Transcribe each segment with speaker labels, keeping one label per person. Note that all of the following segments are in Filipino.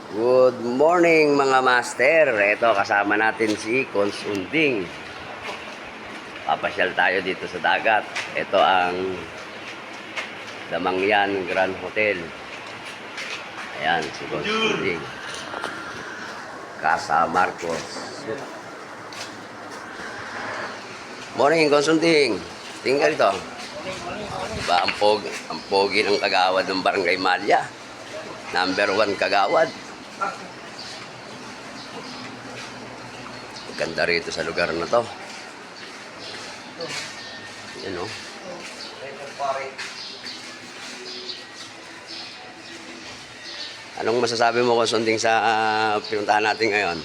Speaker 1: Good morning mga master. Ito kasama natin si Consunding. Papasyal tayo dito sa dagat. Ito ang Damangyan Grand Hotel. Ayan si Consunding. Casa Marcos. Morning Consunding. Tinggal ito. Diba, ang pogi ng kagawad ng Barangay Malya. Number 1 kagawad. Ganda rito sa lugar na to. Yan o. Anong masasabi mo Consunding sa pinuntahan natin ngayon?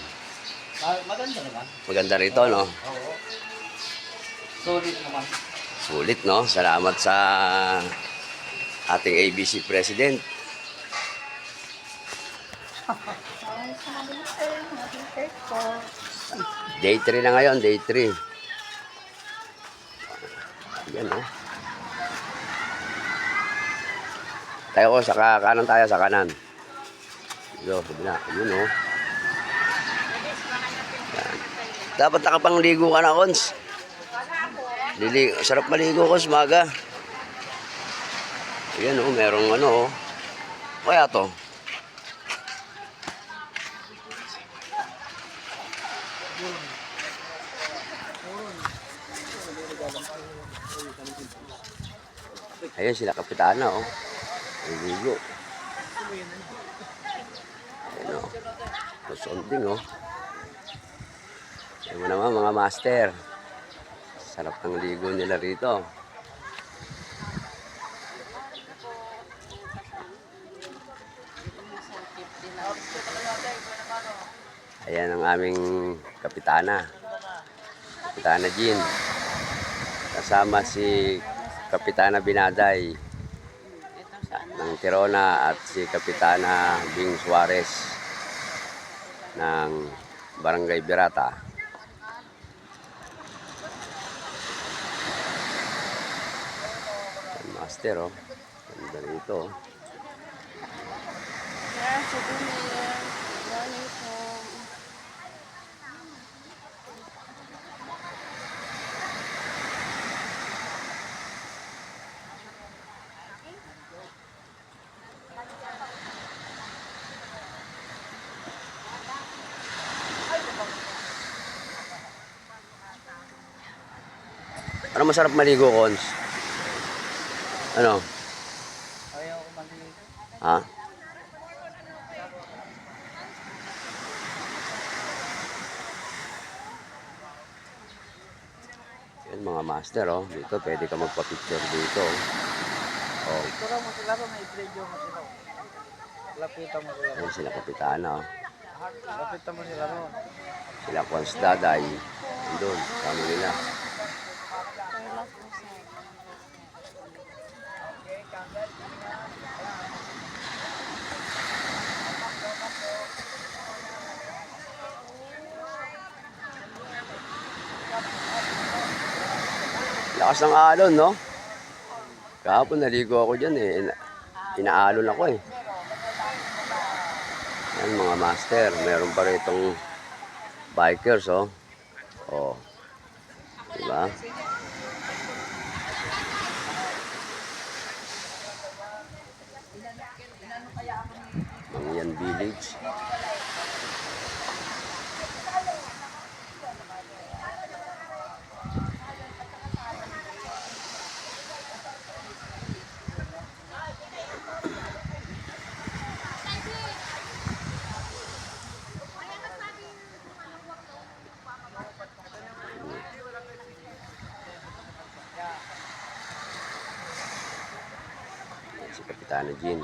Speaker 2: Maganda naman.
Speaker 1: Maganda rito, no?
Speaker 2: Oo. Solid naman.
Speaker 1: Sulit, no? Salamat sa ating ABC President. Day 3 na ngayon, day 3. Yan, no? Tayo ko, sa kanan tayo, sa kanan. Yo, kabila. Yun, no? Yan. Dapat nakapangligo ka na, Cons. Sarap maligo, Cons, maga. Yan, no? Merong ano, oh. Kaya to. Ayan sila kapitana, oh. Ligo. Ayan, oh. Consunding, oh. Ayan mo naman, mga master. Sarap ng ligo nila rito. Ayan ang aming kapitana. Kapitana Jean. Kasama si Kapitana Binaday ng Tirona at si Kapitana Bing Suarez ng Barangay Birata. Master, oh. Ganda rito, oh. Ano masarap maligo, Cons? Ano?
Speaker 2: Ayaw ko maligo.
Speaker 1: Ha? Yan mga master, oh. Dito pwede ka magpa-picture dito. Oh.
Speaker 2: Picture mo sila ro, may video mo sila. Lapitan mo sila.
Speaker 1: Yan sila kapitana, oh.
Speaker 2: Lapitan mo sila ro.
Speaker 1: Sila Cons Daday. Doon, kamo nila. Lakas ng alon, no? Kahapon naligo ako dyan, eh. Inaalon ako, eh. Yan mga master. Meron pa ritong bikers, oh. Oh. Diba? Mangyan Village. Si Kapitana Jean.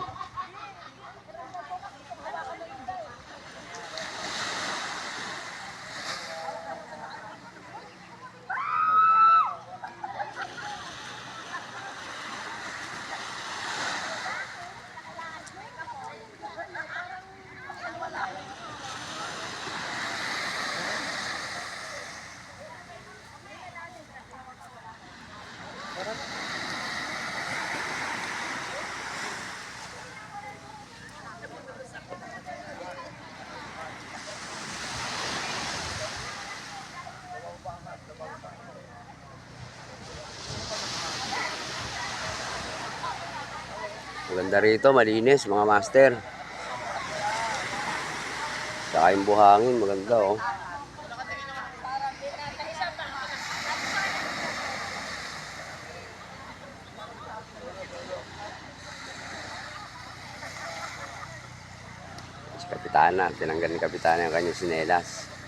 Speaker 1: Maganda rito, malinis mga master. Saka yung buhangin, maganda oh. Si Kapitana, tinanggal ni Kapitana yung kanyang sinelas.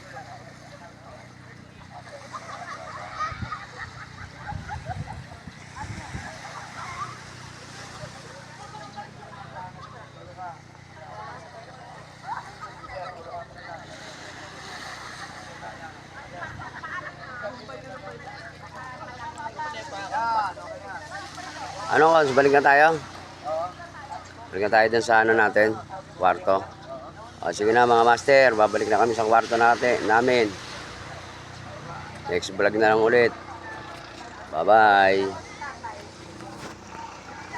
Speaker 1: Ano Cos, balik na tayo? Balik na tayo dun sa ano natin, kwarto. O, sige na mga master, babalik na kami sa kwarto namin. Next vlog na lang ulit. Bye-bye.